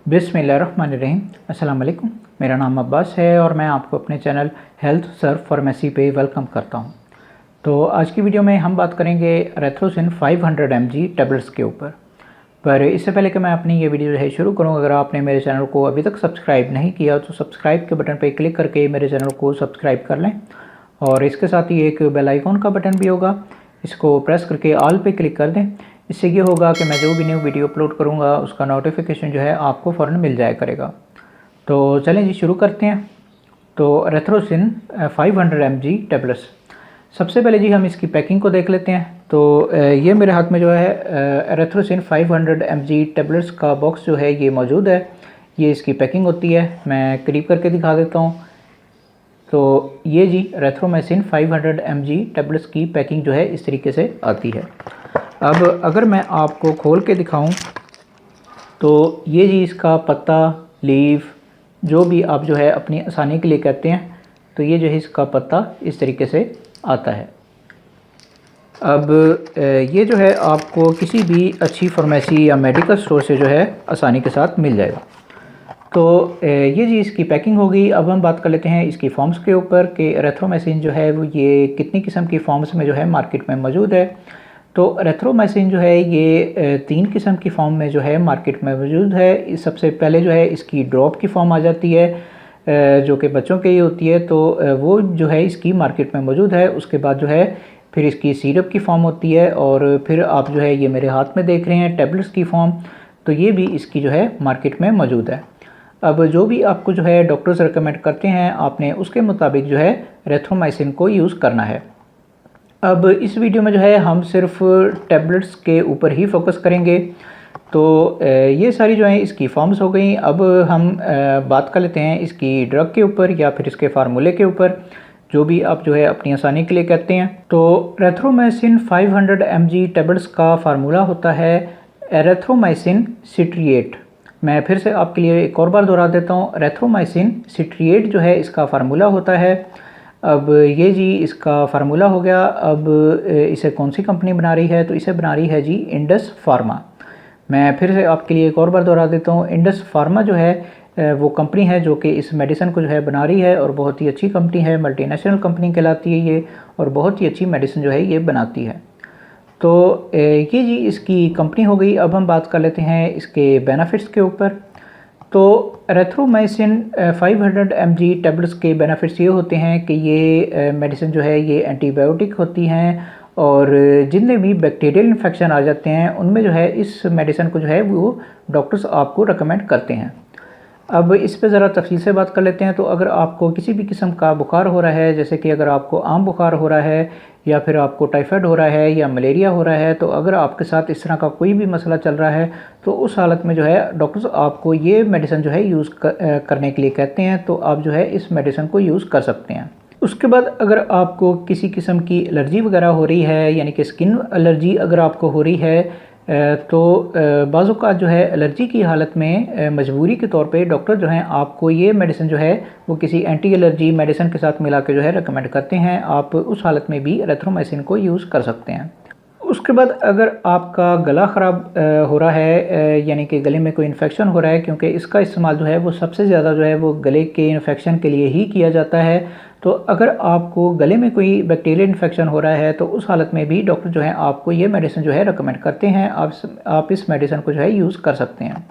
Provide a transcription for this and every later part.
बिस्मिल्लाहिर्रहमानिर्रहीम। अस्सलाम वालेकुम। मेरा नाम अब्बास है और मैं आपको अपने चैनल हेल्थ सर्व फार्मेसी पे वेलकम करता हूँ। तो आज की वीडियो में हम बात करेंगे रेथ्रोसिन 500 mg टैबलेट्स के ऊपर। पर इससे पहले कि मैं अपनी ये वीडियो जो है शुरू करूँ, अगर आपने मेरे चैनल को अभी तक सब्सक्राइब नहीं किया तो सब्सक्राइब के बटन पर क्लिक करके मेरे चैनल को सब्सक्राइब कर लें और इसके साथ ही एक बेल आइकॉन का बटन भी होगा, इसको प्रेस करके ऑल पे क्लिक कर दें। इससे ये होगा कि मैं जो भी न्यू वीडियो अपलोड करूँगा उसका नोटिफिकेशन जो है आपको फ़ौरन मिल जाया करेगा। तो चलें जी शुरू करते हैं। तो रेथ्रोसिन 500 mg टैबलेट्स, सबसे पहले जी हम इसकी पैकिंग को देख लेते हैं। तो ये मेरे हाथ में जो है रेथ्रोसिन 500 mg टैबलेट्स का बॉक्स जो है ये मौजूद है। ये इसकी पैकिंग होती है, मैं करीब करके दिखा देता हूँ। तो ये जी रेथ्रोमाइसिन 500 mg टैबलेट्स की पैकिंग जो है इस तरीके से आती है। अब अगर मैं आपको खोल के दिखाऊं तो ये जी इसका पत्ता, लीफ, जो भी आप जो है अपनी आसानी के लिए कहते हैं, तो ये जो है इसका पत्ता इस तरीके से आता है। अब ये जो है आपको किसी भी अच्छी फार्मेसी या मेडिकल स्टोर से जो है आसानी के साथ मिल जाएगा। तो ये जी इसकी पैकिंग हो गई। अब हम बात कर लेते हैं इसकी फॉर्म्स के ऊपर कि रेथ्रोमाइसिन जो है वो ये कितनी किस्म की फॉर्म्स में जो है मार्केट में मौजूद है। तो रेथ्रोमाइसिन जो है ये 3 किस्म की फॉर्म में जो है मार्केट में मौजूद है। सबसे पहले जो है इसकी ड्रॉप की फॉर्म आ जाती है जो कि बच्चों के लिए होती है, तो वो जो है इसकी मार्केट में मौजूद है। उसके बाद जो है फिर इसकी सिरप की फॉर्म होती है और फिर आप जो है ये मेरे हाथ में देख रहे हैं टैबलेट्स की फॉर्म, तो ये भी इसकी जो है मार्केट में मौजूद है। अब जो भी आपको जो है डॉक्टर्स रिकमेंड करते हैं आपने उसके मुताबिक जो है रेथ्रोमाइसिन को यूज़ करना है। अब इस वीडियो में जो है हम सिर्फ टैबलेट्स के ऊपर ही फोकस करेंगे। तो ये सारी जो है इसकी फॉर्म्स हो गई। अब हम बात कर लेते हैं इसकी ड्रग के ऊपर या फिर इसके फार्मूले के ऊपर, जो भी आप जो है अपनी आसानी के लिए कहते हैं। तो रेथ्रोमाइसिन 500 mg टैबलेट्स का फार्मूला होता है एरिथ्रोमाइसिन सिट्रिएट। मैं फिर से आपके लिए एक और बार दोहरा देता हूँ, रेथ्रोमाइसिन सिट्रिएट जो है इसका फार्मूला होता है। अब ये जी इसका फार्मूला हो गया। अब इसे कौन सी कंपनी बना रही है, तो इसे बना रही है जी इंडस फार्मा। मैं फिर से आपके लिए एक और बार दोहरा देता हूँ, इंडस फार्मा जो है वो कंपनी है जो कि इस मेडिसिन को जो है बना रही है और बहुत ही अच्छी कंपनी है, मल्टीनेशनल कंपनी कहलाती है ये, और बहुत ही अच्छी मेडिसिन जो है ये बनाती है। तो ये जी इसकी कंपनी हो गई। अब हम बात कर लेते हैं इसके बेनिफिट्स के ऊपर। तो रेथ्रोमाइसिन 500 mg टैबलेट्स के बेनिफिट्स ये होते हैं कि ये मेडिसिन जो है ये एंटीबायोटिक होती हैं और जितने भी बैक्टीरियल इन्फेक्शन आ जाते हैं उनमें जो है इस मेडिसिन को जो है वो डॉक्टर्स आपको रेकमेंड करते हैं। अब इस पे ज़रा तफसील से बात कर लेते हैं। तो अगर आपको किसी भी किस्म का बुखार हो रहा है, जैसे कि अगर आपको आम बुखार हो रहा है या फिर आपको टाइफाइड हो रहा है या मलेरिया हो रहा है, तो अगर आपके साथ इस तरह का कोई भी मसला चल रहा है तो उस हालत में जो है डॉक्टर्स आपको ये मेडिसिन जो है यूज़ करने के लिए कहते हैं। तो आप जो है इस मेडिसिन को यूज़ कर सकते हैं। उसके बाद अगर आपको किसी किस्म की एलर्जी वगैरह हो रही है, यानी कि स्किन एलर्जी अगर आपको हो रही है, तो बाज़ औक़ात जो है एलर्जी की हालत में मजबूरी के तौर पे डॉक्टर जो हैं आपको ये मेडिसिन जो है वो किसी एंटी एलर्जी मेडिसिन के साथ मिला के जो है रेकमेंड करते हैं। आप उस हालत में भी रेथ्रोमाइसिन को यूज़ कर सकते हैं। उसके बाद अगर आपका गला ख़राब हो रहा है, यानी कि गले में कोई इन्फेक्शन हो रहा है, क्योंकि इसका इस्तेमाल जो है वो सबसे ज़्यादा जो है वो गले के इन्फेक्शन के लिए ही किया जाता है। तो अगर आपको गले में कोई बैक्टीरियल इन्फेक्शन हो रहा है तो उस हालत में भी डॉक्टर जो है आपको ये मेडिसिन जो है रेकमेंड करते हैं। आप इस मेडिसिन को जो है यूज़ कर सकते हैं।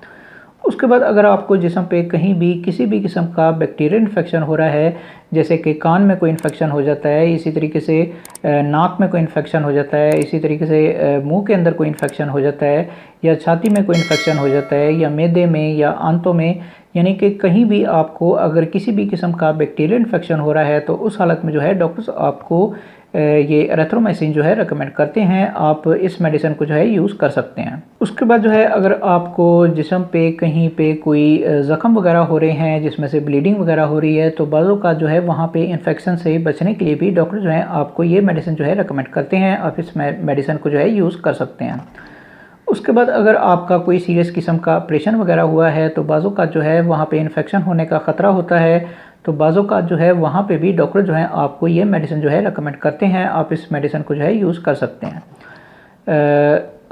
उसके बाद अगर आपको जिस्म पे कहीं भी किसी भी किस्म का बैक्टीरियल इन्फेक्शन हो रहा है, जैसे कि कान में कोई इन्फेक्शन हो जाता है, इसी तरीके से नाक में कोई इन्फेक्शन हो जाता है, इसी तरीके से मुंह के अंदर कोई इन्फेक्शन हो जाता है, या छाती में कोई इन्फेक्शन हो जाता है, या मैदे में या आंतों में, यानी कि कहीं भी आपको अगर किसी भी किस्म का बैक्टीरियल इन्फेक्शन हो रहा है तो उस हालत में जो है डॉक्टर्स आपको ये एरिथ्रोमाइसिन जो है रेकमेंड करते हैं। आप इस मेडिसिन को जो है यूज़ कर सकते हैं। उसके बाद जो है अगर आपको जिस्म पे कहीं पे कोई ज़ख़म वगैरह हो रहे हैं जिसमें से ब्लीडिंग वगैरह हो रही है, तो बाज़ों का जो है वहाँ पे इन्फेक्शन से बचने के लिए भी डॉक्टर जो है आपको ये मेडिसिन जो है रेकमेंड करते हैं। आप इस मेडिसिन को जो है यूज़ कर सकते हैं। उसके बाद अगर आपका कोई सीरियस किस्म का ऑपरेशन वगैरह हुआ है तो बाज़ों का जो है वहाँ पे इन्फेक्शन होने का ख़तरा होता है, तो बाज़ों का जो है वहाँ पे भी डॉक्टर जो है आपको ये मेडिसिन जो है रेकमेंड करते हैं। आप इस मेडिसिन को जो है यूज़ कर सकते हैं।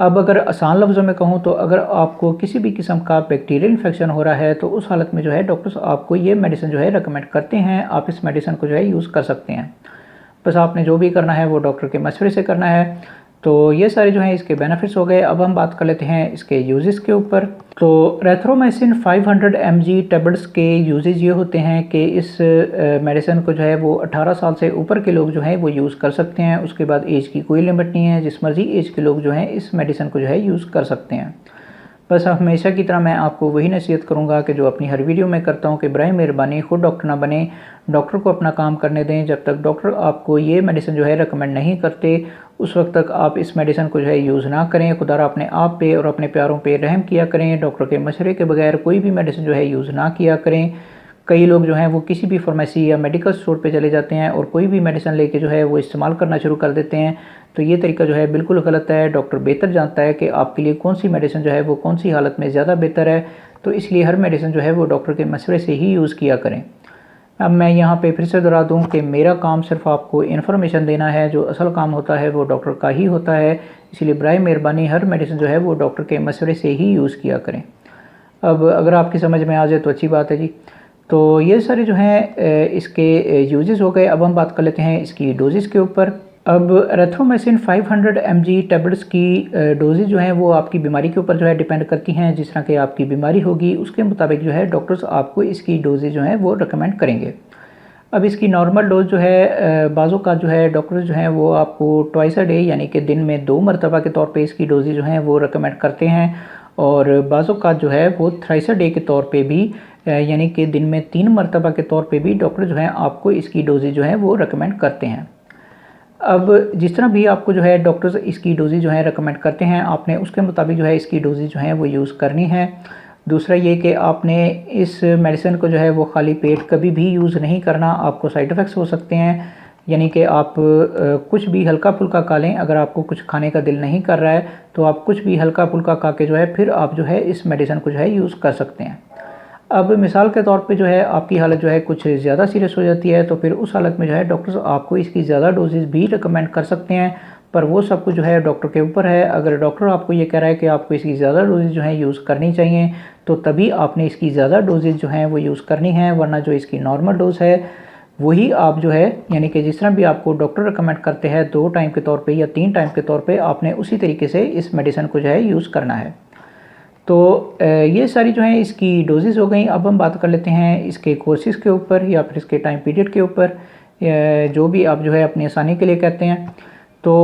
अब अगर आसान लफ्ज़ों में कहूँ तो अगर आपको किसी भी किस्म का बैक्टीरियल इन्फेक्शन हो रहा है तो उस हालत में जो है डॉक्टर्स आपको ये मेडिसिन जो है रेकमेंड करते हैं, आप इस मेडिसिन को जो है यूज़ कर सकते हैं। बस आपने जो भी करना है वो डॉक्टर के मशवरे से करना है। तो ये सारे जो हैं इसके बेनिफिट्स हो गए। अब हम बात कर लेते हैं इसके यूजेस के ऊपर। तो एरिथ्रोमाइसिन 500 mg टैबलेट्स के यूजेज ये होते हैं कि इस मेडिसिन को जो है वो 18 साल से ऊपर के लोग जो हैं वो यूज़ कर सकते हैं। उसके बाद एज की कोई लिमिट नहीं है, जिस मर्ज़ी एज के लोग जो हैं इस मेडिसिन को जो है यूज़ कर सकते हैं। बस हमेशा की तरह मैं आपको वही नसीहत करूंगा कि जो अपनी हर वीडियो में करता हूं कि बराए मेहरबानी खुद डॉक्टर ना बने, डॉक्टर को अपना काम करने दें। जब तक डॉक्टर आपको ये मेडिसिन जो है रेकमेंड नहीं करते उस वक्त तक आप इस मेडिसिन को जो है यूज़ ना करें। खुदा अपने आप पे और अपने प्यारों पे रहम किया करें। डॉक्टर के मशवरे के बगैर कोई भी मेडिसिन जो है यूज़ ना किया करें। कई लोग जो हैं वो किसी भी फार्मेसी या मेडिकल स्टोर पे चले जाते हैं और कोई भी मेडिसिन लेके जो है वो इस्तेमाल करना शुरू कर देते हैं। तो ये तरीका जो है बिल्कुल गलत है। डॉक्टर बेहतर जानता है कि आपके लिए कौन सी मेडिसिन जो है वो कौन सी हालत में ज़्यादा बेहतर है। तो इसलिए हर मेडिसिन जो है वो डॉक्टर के मशवरे से ही यूज़ किया करें। अब मैं यहाँ पे फिर से दोहरा दूँ कि मेरा काम सिर्फ आपको इन्फॉर्मेशन देना है, जो असल काम होता है वो डॉक्टर का ही होता है। इसलिए बराए मेहरबानी हर मेडिसिन जो है वो डॉक्टर के मशवरे से ही यूज़ किया करें। अब अगर आपकी समझ में आ जाए तो अच्छी बात है जी। तो ये सारे जो हैं इसके यूजेस हो गए। अब हम बात कर लेते हैं इसकी डोजेस के ऊपर। अब एरिथ्रोमाइसिन 500 mg टैबलेट्स की डोजेज जो हैं वो आपकी बीमारी के ऊपर जो है डिपेंड करती हैं। जिस तरह की आपकी बीमारी होगी उसके मुताबिक जो है डॉक्टर्स आपको इसकी डोजेज जो हैं वो रिकमेंड करेंगे। अब इसकी नॉर्मल डोज जो है बाज़ों का जो है डॉक्टर्स जो हैं वो आपको ट्वाइस अ डे यानी कि दिन में 2 मरतबा के तौर पे इसकी डोजेज जो हैं वो रिकमेंड करते हैं। और बाज़ों का जो है वो थ्राइस अ डे के तौर पे भी यानी कि दिन में 3 मरतबा के तौर पे भी डॉक्टर जो हैं आपको इसकी डोजेज जो है वो रिकमेंड करते हैं। अब जिस तरह भी आपको जो है डॉक्टर्स इसकी डोजेज जो है रिकमेंड करते हैं आपने उसके मुताबिक जो है इसकी डोजेज जो है वो यूज़ करनी है। दूसरा ये कि आपने इस मेडिसिन को जो है वो खाली पेट कभी भी यूज़ नहीं करना, आपको साइड इफ़ेक्ट्स हो सकते हैं। यानी कि आप कुछ भी हल्का फुल्का खा लें, अगर आपको कुछ खाने का दिल नहीं कर रहा है तो आप कुछ भी हल्का फुल्का खा के जो है फिर आप जो है इस मेडिसिन को जो है यूज़ कर सकते हैं। अब मिसाल के तौर पे जो है आपकी हालत जो है कुछ ज़्यादा सीरियस हो जाती है तो फिर उस हालत में जो है डॉक्टर्स आपको इसकी ज़्यादा डोजेज भी रिकमेंड कर सकते हैं, पर वो सब कुछ जो है डॉक्टर के ऊपर है। अगर डॉक्टर आपको ये कह रहा है कि आपको इसकी ज़्यादा डोजेज जो है यूज़ करनी चाहिए तो तभी आपने इसकी ज़्यादा डोजेज जो हैं वो यूज़ करनी है, वरना जो इसकी नॉर्मल डोज है वही आप जो है यानी कि जिस तरह भी आपको डॉक्टर रिकमेंड करते हैं 2 टाइम के तौर पे या 3 टाइम के तौर पे आपने उसी तरीके से इस मेडिसिन को जो है यूज़ करना है। तो ये सारी जो है इसकी डोजेज़ हो गई। अब हम बात कर लेते हैं इसके कोर्सेज़ के ऊपर या फिर इसके टाइम पीरियड के ऊपर, जो भी आप जो है अपनी आसानी के लिए कहते हैं। तो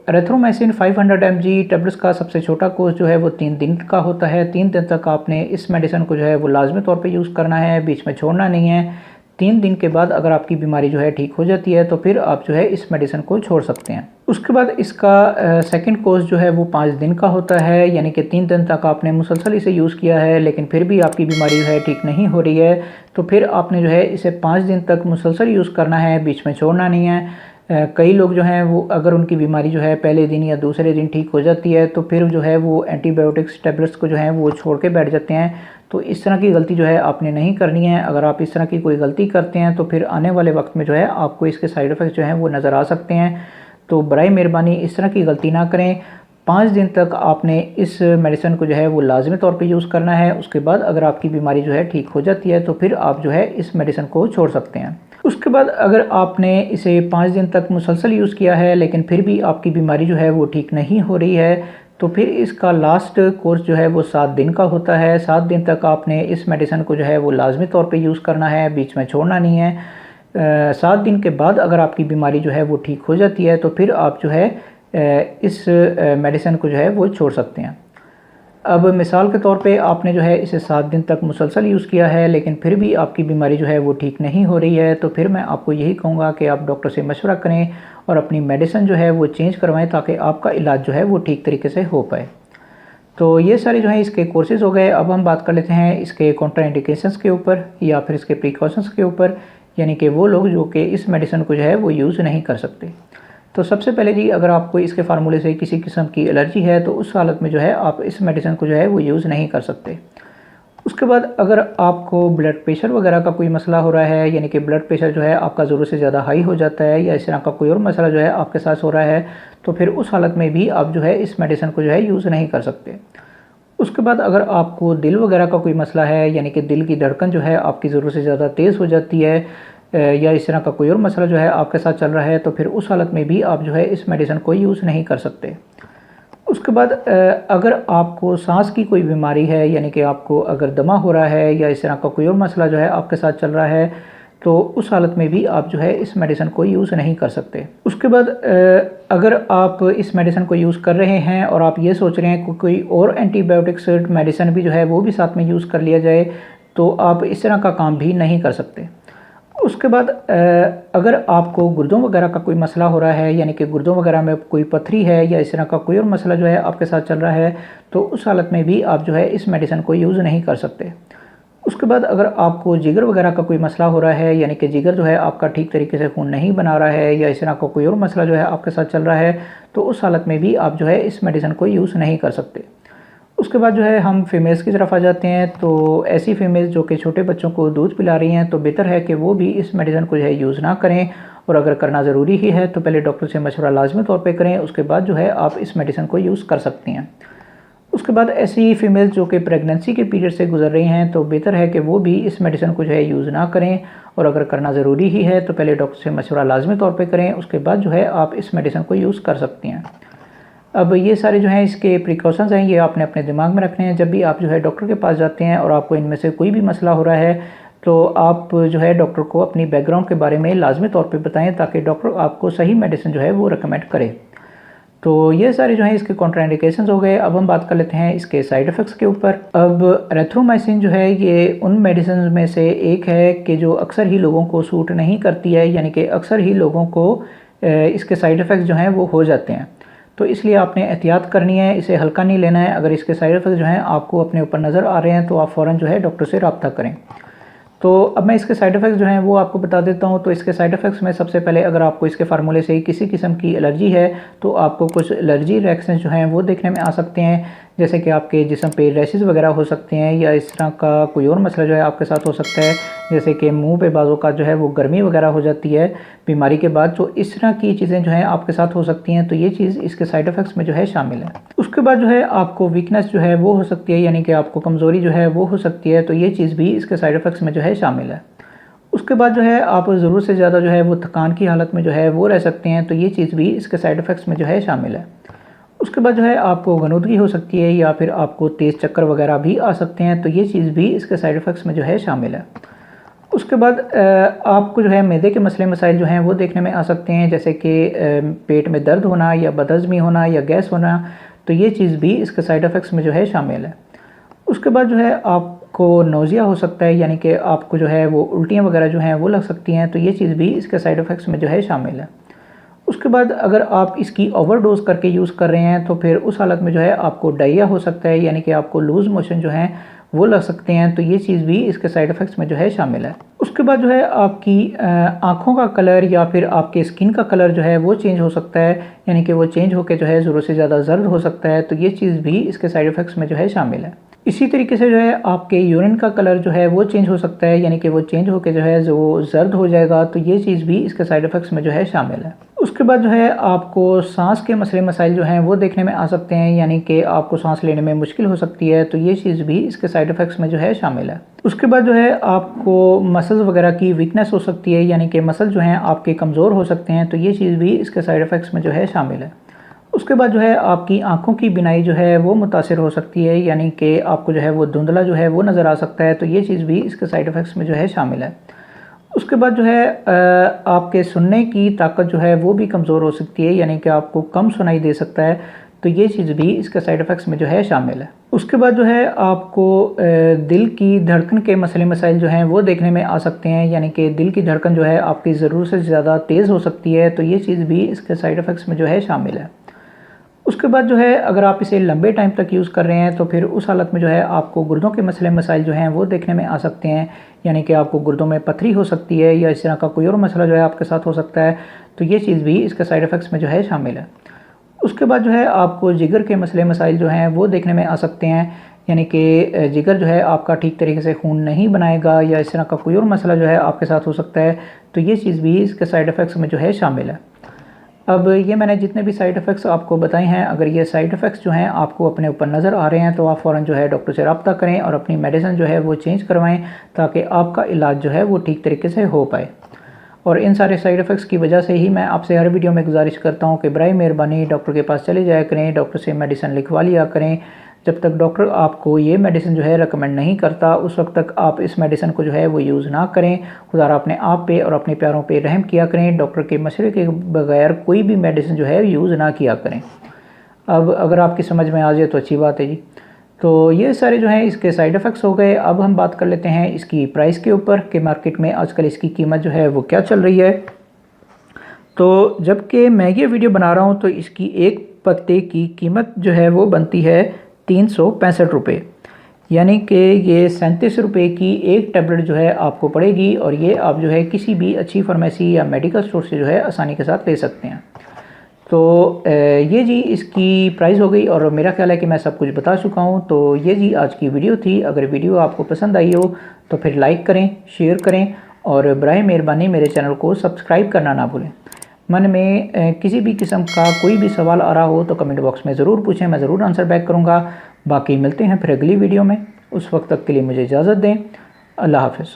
एरिथ्रोमाइसिन 500 mg टैबलेट्स का सबसे छोटा कोर्स जो है वो 3 दिन का होता है। 3 दिन तक आपने इस मेडिसिन को जो है वो लाजमी तौर पे यूज़ करना है, बीच में छोड़ना नहीं है। 3 दिन के बाद अगर आपकी बीमारी जो है ठीक हो जाती है तो फिर आप जो है इस मेडिसिन को छोड़ सकते हैं। उसके बाद इसका सेकंड कोर्स जो है वो 5 दिन का होता है, यानी कि 3 दिन तक आपने मुसलसल इसे यूज़ किया है लेकिन फिर भी आपकी बीमारी जो है ठीक नहीं हो रही है तो फिर आपने जो है इसे 5 दिन तक मुसलसल यूज़ करना है, बीच में छोड़ना नहीं है। कई लोग जो हैं वो अगर उनकी बीमारी जो है पहले दिन या दूसरे दिन ठीक हो जाती है तो फिर जो है वो एंटीबायोटिक्स टैबलेट्स को जो है वो छोड़ के बैठ जाते हैं। तो इस तरह की गलती जो है आपने नहीं करनी है। अगर आप इस तरह की कोई गलती करते हैं तो फिर आने वाले वक्त में जो है आपको इसके साइड इफ़ेक्ट्स जो हैं वो नज़र आ सकते हैं। तो बराए मेहरबानी इस तरह की गलती ना करें। 5 दिन तक आपने इस मेडिसिन को जो है वो लाजमी तौर पे यूज़ करना है। उसके बाद अगर आपकी बीमारी जो है ठीक हो जाती है तो फिर आप जो है इस मेडिसिन को छोड़ सकते हैं। उसके बाद अगर आपने इसे 5 दिन तक मुसलसल यूज़ किया है लेकिन फिर भी आपकी बीमारी जो है वो ठीक नहीं हो रही है तो फिर इसका लास्ट कोर्स जो है वो 7 दिन का होता है। 7 दिन तक आपने इस मेडिसिन को जो है वो लाजमी तौर पे यूज़ करना है, बीच में छोड़ना नहीं है। 7 दिन के बाद अगर आपकी बीमारी जो है वो ठीक हो जाती है तो फिर आप जो है इस मेडिसिन को जो है वो छोड़ सकते हैं। अब मिसाल के तौर पे आपने जो है इसे 7 दिन तक मुसलसल यूज़ किया है लेकिन फिर भी आपकी बीमारी जो है वो ठीक नहीं हो रही है तो फिर मैं आपको यही कहूँगा कि आप डॉक्टर से मशवरा करें और अपनी मेडिसिन जो है वो चेंज करवाएं ताकि आपका इलाज जो है वो ठीक तरीके से हो पाए। तो ये सारे जो हैं इसके कोर्सेज हो गए। अब हम बात कर लेते हैं इसके कॉन्ट्राइंडिकेशंस के ऊपर या फिर इसके प्रिकॉशंस के ऊपर, यानी कि वो लोग जो कि इस मेडिसिन को जो है वो यूज़ नहीं कर सकते। तो सबसे पहले जी अगर आपको इसके फार्मूले से किसी किस्म की एलर्जी है तो उस हालत में जो है आप इस मेडिसिन को जो है वो यूज़ नहीं कर सकते। उसके बाद अगर आपको ब्लड प्रेशर वगैरह का कोई मसला हो रहा है, यानी कि ब्लड प्रेशर जो है आपका ज़रूरत से ज़्यादा हाई हो जाता है, या इस तरह का कोई और मसला जो है आपके साथ हो रहा है, तो फिर उस हालत में भी आप जो है इस मेडिसिन को जो है यूज़ नहीं कर सकते। उसके बाद अगर आपको दिल वगैरह का कोई मसला है, यानी कि दिल की धड़कन जो है आपकी ज़रूरत से ज़्यादा तेज़ हो जाती है, या इस तरह का कोई और मसला जो है आपके साथ चल रहा है, तो फिर उस हालत में भी आप जो है इस मेडिसिन को यूज़ नहीं कर सकते। उसके बाद अगर आपको सांस की कोई बीमारी है, यानी कि आपको अगर दमा हो रहा है, या इस तरह का कोई और मसला जो है आपके साथ चल रहा है, तो उस हालत में भी आप जो है इस मेडिसिन को यूज़ नहीं कर सकते। उसके बाद अगर आप इस मेडिसिन को यूज़ कर रहे हैं और आप ये सोच रहे हैं कि कोई और एंटीबायोटिक्स मेडिसिन भी जो है वो भी साथ में यूज़ कर लिया जाए, तो आप इस तरह का काम भी नहीं कर सकते। उसके बाद अगर आपको गुर्दों वगैरह का कोई मसला हो रहा है, यानी कि गुर्दों वगैरह में कोई पथरी है, या इस तरह का कोई और मसला जो है आपके साथ चल रहा है, तो उस हालत में भी आप जो है इस मेडिसिन को यूज़ नहीं कर सकते। उसके बाद अगर आपको जिगर वगैरह का कोई मसला हो रहा है, यानी कि जिगर जो है आपका ठीक तरीके से खून नहीं बना रहा है, या इस तरह का कोई और मसला जो है आपके साथ चल रहा है, तो उस हालत में भी आप जो है इस मेडिसिन को यूज़ नहीं कर सकते। उसके बाद जो है हम फीमेल्स की तरफ आ जाते हैं। तो ऐसी फीमेल्स जो कि छोटे बच्चों को दूध पिला रही हैं, तो बेहतर है कि वो भी इस मेडिसिन को जो है यूज़ ना करें, और अगर करना ज़रूरी ही है तो पहले डॉक्टर से मशवरा लाजमी तौर पे करें, उसके बाद जो है आप इस मेडिसिन को यूज़ कर सकती हैं। उसके बाद ऐसी फीमेल्स जो कि प्रेगनेंसी के पीरियड से गुजर रही हैं, तो बेहतर है कि वो भी इस मेडिसिन को जो है यूज़ ना करें, और अगर करना ज़रूरी ही है तो पहले डॉक्टर से मशवरा लाजमी तौर पे करें, उसके बाद जो है आप इस मेडिसिन को यूज़ कर सकती हैं। अब ये सारे जो हैं इसके प्रिकॉशंस हैं, ये आपने अपने दिमाग में रखने हैं। जब भी आप जो है डॉक्टर के पास जाते हैं और आपको इनमें से कोई भी मसला हो रहा है, तो आप जो है डॉक्टर को अपनी बैकग्राउंड के बारे में लाजमी तौर पे बताएं, ताकि डॉक्टर आपको सही मेडिसिन जो है वो रिकमेंड करे। तो ये सारे जो हैं इसके कॉन्ट्राइंडिकेशंस हो गए। अब हम बात कर लेते हैं इसके साइड इफ़ेक्ट्स के ऊपर। अब एरिथ्रोमाइसिन जो है ये उन मेडिसिन में से एक है कि जो अक्सर ही लोगों को सूट नहीं करती है, यानी कि अक्सर ही लोगों को इसके साइड इफ़ेक्ट्स जो हैं वो हो जाते हैं। तो इसलिए आपने एहतियात करनी है, इसे हल्का नहीं लेना है। अगर इसके साइड इफ़ेक्ट जो हैं आपको अपने ऊपर नज़र आ रहे हैं, तो आप फ़ौरन जो है डॉक्टर से रब्ता करें। तो अब मैं इसके साइड इफ़ेक्ट्स जो हैं वो आपको बता देता हूँ। तो इसके साइड इफ़ेक्ट्स में सबसे पहले, अगर आपको इसके फार्मूले से किसी किस्म की एलर्जी है, तो आपको कुछ एलर्जी रिएक्शंस जो हैं वो देखने में आ सकते हैं, जैसे कि आपके जिस्म पे रैशेस वगैरह हो सकते हैं, या इस तरह का कोई और मसला जो है आपके साथ हो सकता है, जैसे कि मुंह पे बाज़ों का जो है वो गर्मी वगैरह हो जाती है बीमारी के बाद। तो इस तरह की चीज़ें जो हैं आपके साथ हो सकती हैं, तो ये चीज़ इसके साइड इफ़ेक्ट्स में जो है शामिल है। उसके बाद जो है आपको वीकनेस जो है वो हो सकती है, यानी कि आपको कमज़ोरी जो है वो हो सकती है, तो ये चीज़ भी इसके साइड इफ़ेक्ट्स में जो है शामिल है। उसके बाद जो है आप ज़रूरत से ज़्यादा जो है वो थकान की हालत में जो है वो रह सकते हैं, तो ये चीज़ भी इसके साइड इफ़ेक्ट्स में जो है शामिल है। उसके बाद जो है आपको गनुदगी हो सकती है, या फिर आपको तेज़ चक्कर वगैरह भी आ सकते हैं, तो ये चीज़ भी इसके साइड इफ़ेक्ट्स में जो है शामिल है। उसके बाद आपको जो है मैदे के मसले मसाइल जो हैं वो देखने में आ सकते हैं, जैसे कि पेट में दर्द होना, या बदहज़मी होना, या गैस होना, तो ये चीज़ भी इसके साइड इफ़ेक्ट्स में जो है शामिल है। उसके बाद जो है आपको नोज़िया हो सकता है, यानी कि आपको जो है वो उल्टियाँ वगैरह जो हैं वो लग सकती हैं, तो ये चीज़ भी इसके साइड इफ़ेक्ट्स में जो है शामिल है। उसके बाद अगर आप इसकी ओवरडोज़ करके यूज़ कर रहे हैं, तो फिर उस हालत में जो है आपको डायरिया हो सकता है, यानी कि आपको लूज़ मोशन जो हैं वो लग सकते हैं, तो ये चीज़ भी इसके साइड इफ़ेक्ट्स में जो है शामिल है। उसके बाद जो है आपकी आँखों का कलर, या फिर आपके स्किन का कलर जो है वो चेंज हो सकता है, यानी कि वो चेंज होकर जो है ज़रूरत से ज़्यादा जर्द हो सकता है, तो ये चीज़ भी इसके साइड इफ़ेक्ट्स में जो है शामिल है। इसी तरीके से जो है आपके यूरिन का कलर जो है वो चेंज हो सकता है, यानी कि वो चेंज होकर जो है जो जर्द हो जाएगा, तो ये चीज़ भी इसके साइड इफ़ेक्ट्स में जो है शामिल है। उसके बाद जो है आपको सांस के मसले मसाइल जो हैं वो देखने में आ सकते हैं, यानी कि आपको सांस लेने में मुश्किल हो सकती है, तो ये चीज़ भी इसके साइड इफ़ेक्ट्स में जो है शामिल है। उसके बाद जो है आपको मसल्स वगैरह की वीकनेस हो सकती है, यानी कि मसल जो हैं आपके कमज़ोर हो सकते हैं, तो ये चीज़ भी इसके साइड इफ़ेक्ट्स में जो है शामिल है। उसके बाद जो है आपकी आँखों की बिनाई जो है वो मुतासिर हो सकती है, यानी कि आपको जो है वो धुंधला जो है वो नज़र आ सकता है, तो ये चीज़ भी इसके साइड इफ़ेक्ट्स में जो है शामिल है। उसके बाद जो है आपके सुनने की ताकत जो है वो भी कमज़ोर हो सकती है, यानी कि आपको कम सुनाई दे सकता है, तो ये चीज़ भी इसके साइड इफ़ेक्ट्स में जो है शामिल है। उसके बाद जो है आपको दिल की धड़कन के मसले मसाइल जो हैं वो देखने में आ सकते हैं, यानी कि दिल की धड़कन जो है आपकी ज़रूरत से ज़्यादा तेज़ हो सकती है, तो ये चीज़ भी इसके साइड इफ़ेक्ट्स में जो है शामिल है। उसके बाद जो है अगर आप इसे लंबे टाइम तक यूज़ कर रहे हैं, तो फिर उस हालत में जो है आपको गुर्दों के मसले मसाइल जो हैं वो देखने में आ सकते हैं, यानी कि आपको गुर्दों में पथरी हो सकती है, या इस तरह का कोई और मसला जो है आपके साथ हो सकता है, तो ये चीज़ भी इसके साइड इफ़ेक्ट्स में जो है शामिल है। उसके बाद जो है आपको जिगर के मसले मसाइल जो हैं वो देखने में आ सकते हैं, यानी कि जिगर जो है आपका ठीक तरीके से खून नहीं बनाएगा या इस तरह का कोई और मसला जो है आपके साथ हो सकता है, तो ये चीज़ भी इसके साइड इफ़ेक्ट्स में जो है शामिल है। अब ये मैंने जितने भी साइड इफ़ेक्ट्स आपको बताए हैं, अगर ये साइड इफ़ेक्ट्स जो हैं आपको अपने ऊपर नज़र आ रहे हैं तो आप फ़ौरन जो है डॉक्टर से रब्ता करें और अपनी मेडिसिन जो है वो चेंज करवाएं, ताकि आपका इलाज जो है वो ठीक तरीके से हो पाए। और इन सारे साइड इफ़ेक्ट्स की वजह से ही मैं आपसे हर वीडियो में गुजारिश करता हूँ कि बराए मेहरबानी डॉक्टर के पास चले जाया करें, डॉक्टर से मेडिसिन लिखवा लिया करें। जब तक डॉक्टर आपको ये मेडिसिन जो है रिकमेंड नहीं करता, उस वक्त तक आप इस मेडिसिन को जो है वो यूज़ ना करें। खुदा अपने आप पे और अपने प्यारों पे रहम किया करें। डॉक्टर के मशवरे के बगैर कोई भी मेडिसिन जो है यूज़ ना किया करें। अब अगर आपकी समझ में आ जाए तो अच्छी बात है जी। तो ये सारे जो हैं इसके साइड इफ़ेक्ट्स हो गए। अब हम बात कर लेते हैं इसकी प्राइस के ऊपर कि मार्केट में आजकल इसकी कीमत जो है वो क्या चल रही है। तो जबकि मैं ये वीडियो बना रहा हूँ तो इसकी एक पत्ते की कीमत जो है वो बनती है 365 रुपये, यानी कि ये 37 रुपये की एक टैबलेट जो है आपको पड़ेगी। और ये आप जो है किसी भी अच्छी फार्मेसी या मेडिकल स्टोर से जो है आसानी के साथ ले सकते हैं। तो ये जी इसकी प्राइस हो गई और मेरा ख्याल है कि मैं सब कुछ बता चुका हूँ। तो ये जी आज की वीडियो थी। अगर वीडियो आपको पसंद आई हो तो फिर लाइक करें, शेयर करें और बराए मेहरबानी मेरे चैनल को सब्सक्राइब करना ना भूलें। मन में किसी भी किस्म का कोई भी सवाल आ रहा हो तो कमेंट बॉक्स में ज़रूर पूछें, मैं ज़रूर आंसर बैक करूँगा। बाकी मिलते हैं फिर अगली वीडियो में। उस वक्त तक के लिए मुझे इजाज़त दें। अल्लाह हाफ़िज़।